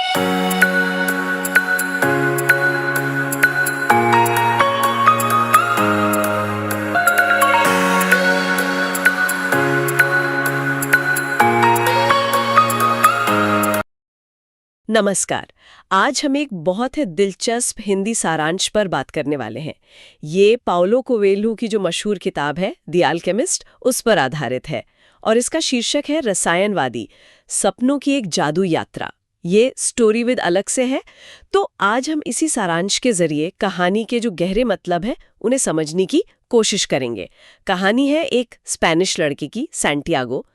नमस्कार। आज हम एक बहुत ही दिलचस्प हिंदी सारांश पर बात करने वाले हैं। ये पाउलो कोएल्हो की जो मशहूर किताब है द अल्केमिस्ट, उस पर आधारित है और इसका शीर्षक है रसायनवादी सपनों की एक जादू यात्रा। ये स्टोरी विद अलग से है। तो आज हम इसी सारांश के जरिए कहानी के जो गहरे मतलब है उन्हें समझने की कोशिश करेंगे। कहानी है एक स्पेनिश लड़के की, सैंटियागो।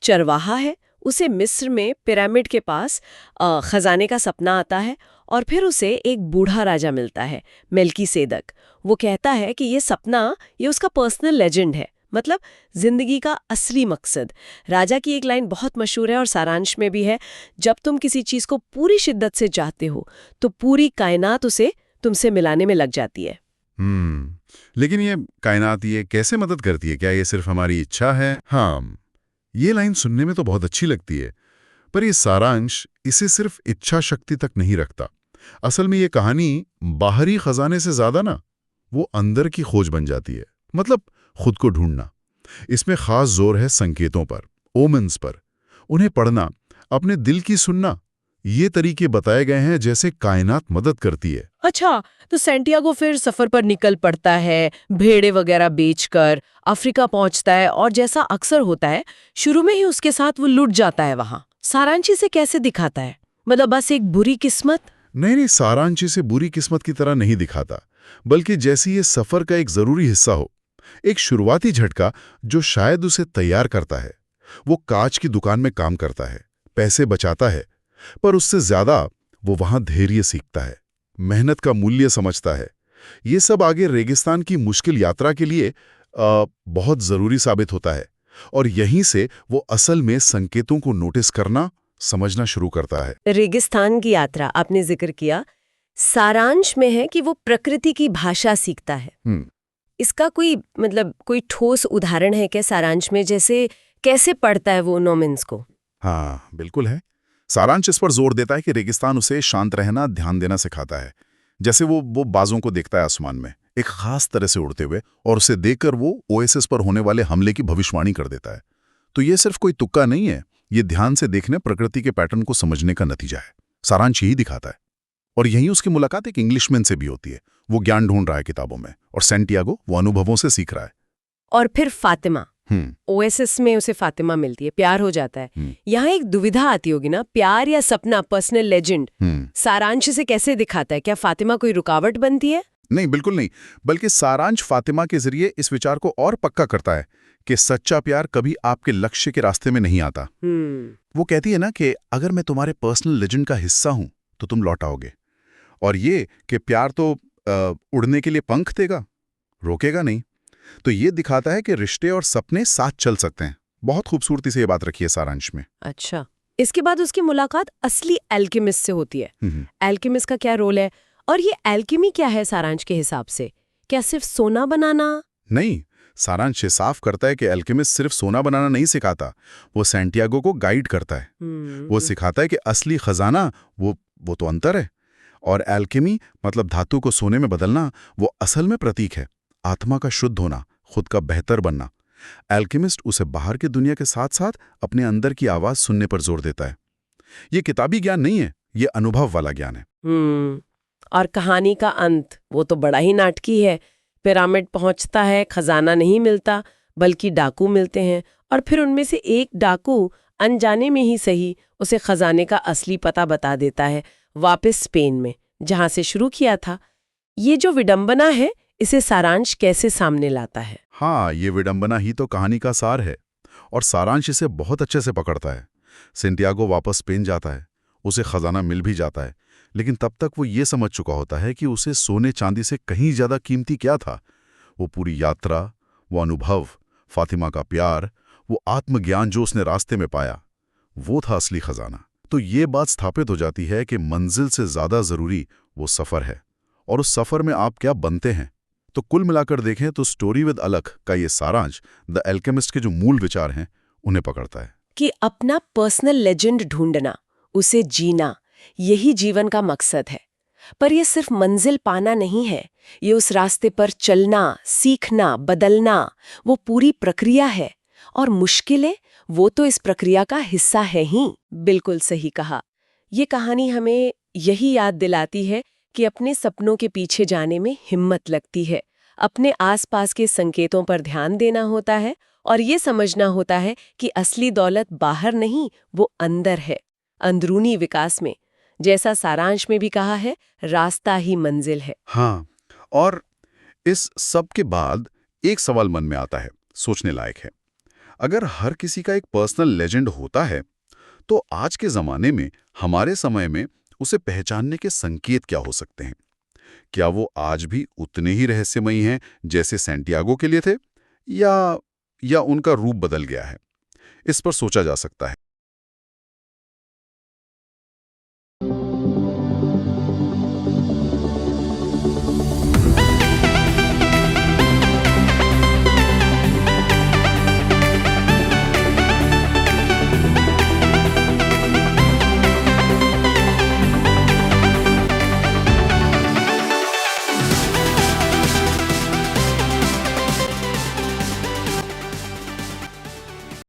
चरवाहा है, उसे मिस्र में पिरामिड के पास खजाने का सपना आता है और फिर उसे एक बूढ़ा राजा मिलता है, मेल्कीसेदक। वो कहता है कि ये सपना ये उसका पर्सनल लेजेंड है, मतलब जिंदगी का असली मकसद। राजा की एक लाइन बहुत मशहूर है और सारांश में भी है, जब तुम किसी चीज को पूरी शिद्दत से चाहते हो तो पूरी कायनात उसे तुमसे मिलाने में लग जाती है। लेकिन ये कायनात ये कैसे मदद करती है? क्या ये सिर्फ हमारी इच्छा है? हाँ, ये लाइन सुनने में तो बहुत अच्छी लगती है, पर ये सारांश इसे सिर्फ इच्छा शक्ति तक नहीं रखता। असल में ये कहानी बाहरी खजाने से ज्यादा ना वो अंदर की खोज बन जाती है, मतलब खुद को ढूंढना। इसमें खास जोर है संकेतों पर, ओमेन्स पर। उन्हें पढ़ना, अपने दिल की सुनना, ये तरीके बताए गए हैं जैसे कायनात मदद करती है। अच्छा, तो सैंटियागो फिर सफर पर निकल पड़ता है, भेड़े वगैरह बेचकर अफ्रीका पहुंचता है और जैसा अक्सर होता है शुरू में ही उसके साथ वो लुट जाता है वहां। सारांची से कैसे दिखाता है? मतलब बस एक बुरी किस्मत? नहीं, सारांची से बुरी किस्मत की तरह नहीं दिखाता, बल्कि जैसे ये सफर का एक जरूरी हिस्सा हो, एक शुरुआती झटका जो शायद उसे तैयार करता है। वो कांच की दुकान में काम करता है, पैसे बचाता है, पर उससे ज्यादा वो वहां धैर्य सीखता है, मेहनत का मूल्य समझता है। ये सब आगे रेगिस्तान की मुश्किल यात्रा के लिए बहुत जरूरी साबित होता है और यहीं से वो असल में संकेतों को नोटिस करना, समझना शुरू करता है। रेगिस्तान की यात्रा आपने जिक्र किया, सारांश में है कि वो प्रकृति की भाषा सीखता है। इसका कोई ठोस उदाहरण है क्या सारांश में? जैसे कैसे पढ़ता है वो नोमेन्स को? हाँ, बिल्कुल है। सारांश इस पर जोर देता है कि रेगिस्तान उसे शांत रहना, ध्यान देना सिखाता है। जैसे वो बाजों को देखता है आसमान में एक खास तरह से उड़ते हुए, और उसे देखकर वो ओएसिस पर होने वाले हमले की भविष्यवाणी कर देता है। तो ये सिर्फ कोई तुक्का नहीं है, ये ध्यान से देखने, प्रकृति के पैटर्न को समझने का नतीजा है। सारांश यही दिखाता है। और यहीं उसकी मुलाकात एक इंग्लिशमैन से भी होती है। वो ज्ञान ढूंढ रहा है किताबों में, और सैंटियागो वो अनुभवों से सीख रहा है। और फिर फातिमा, ओएसिस में उसे फातिमा मिलती है, प्यार हो जाता है। यहाँ एक दुविधा आती होगी ना, प्यार या सपना, पर्सनल लेजेंड। सारांश से कैसे दिखाता है? क्या फातिमा कोई रुकावट बनती है? नहीं, बिल्कुल नहीं, बल्कि सारांश फातिमा के जरिए इस विचार को और पक्का करता है कि सच्चा प्यार कभी आपके लक्ष्य के रास्ते में नहीं आता। वो कहती है ना कि अगर मैं तुम्हारे पर्सनल लेजेंड का हिस्सा हूं तो तुम लौट आओगे, और ये कि प्यार तो उड़ने के लिए पंख देगा, रोकेगा नहीं। तो ये दिखाता है कि रिश्ते और सपने साथ चल सकते हैं। बहुत खूबसूरती से ये बात रखी है सारांश में। अच्छा, इसके बाद उसकी मुलाकात असली एल्केमिस्ट से होती है। एल्केमिस्ट का क्या रोल है और ये एल्केमी क्या है सारांश के हिसाब से? क्या सिर्फ सोना बनाना? नहीं, सारांश साफ करता है कि एल्केमिस्ट सिर्फ सोना बनाना नहीं सिखाता, वो सैंटियागो को गाइड करता है। वो सिखाता है कि असली खजाना वो तो अंतर है, और एल्केमी मतलब धातु को सोने में बदलना, वो असल में प्रतीक है आत्मा का शुद्ध होना, खुद का बेहतर बनना। एल्केमिस्ट उसे बाहर की दुनिया के साथ साथ अपने अंदर की आवाज सुनने पर जोर देता है। ये किताबी ज्ञान नहीं है, ये अनुभव वाला ज्ञान है। और कहानी का अंत वो तो बड़ा ही नाटकी है। पिरामिड पहुंचता है, खजाना नहीं मिलता बल्कि डाकू मिलते हैं, और फिर उनमें से एक डाकू अनजाने में ही सही उसे खजाने का असली पता बता देता है, वापस स्पेन में, जहां से शुरू किया था। ये जो विडंबना है, इसे सारांश कैसे सामने लाता है? हाँ, ये विडंबना ही तो कहानी का सार है, और सारांश इसे बहुत अच्छे से पकड़ता है। सैंटियागो वापस स्पेन जाता है, उसे खजाना मिल भी जाता है, लेकिन तब तक वो ये समझ चुका होता है कि उसे सोने चांदी से कहीं ज्यादा कीमती क्या था। वो पूरी यात्रा, वो अनुभव, फातिमा का प्यार, वो आत्मज्ञान जो उसने रास्ते में पाया, वो था असली खजाना। तो ये बात स्थापित हो जाती है कि मंजिल से ज्यादा जरूरी वो सफर है, और उस सफर में आप क्या बनते हैं। तो कुल मिलाकर देखें तो स्टोरी विद अलख का ये सारांश द एल्केमिस्ट के जो मूल विचार हैं उन्हें पकड़ता है कि अपना पर्सनल लेजेंड ढूंढना, उसे जीना, यही जीवन का मकसद है। पर यह सिर्फ मंजिल पाना नहीं है, ये उस रास्ते पर चलना, सीखना, बदलना, वो पूरी प्रक्रिया है। और मुश्किलें, वो तो इस प्रक्रिया का हिस्सा है ही। बिल्कुल सही कहा। ये कहानी हमें यही याद दिलाती है कि अपने सपनों के पीछे जाने में हिम्मत लगती है, अपने आसपास के संकेतों पर ध्यान देना होता है और ये समझना होता है कि असली दौलत बाहर नहीं, वो अंदर है, अंदरूनी विकास में। जैसा सारांश में भी कहा है, रास्ता ही मंजिल है। हाँ, और इस सब के बाद एक सवाल मन में आता है, सोचने लायक है। अगर हर किसी का एक पर्सनल लेजेंड होता है, तो आज के ज़माने में, हमारे समय में उसे पहचानने के संकेत क्या हो सकते हैं? क्या वो आज भी उतने ही रहस्यमयी हैं जैसे सैंटियागो के लिए थे, या उनका रूप बदल गया है? इस पर सोचा जा सकता है।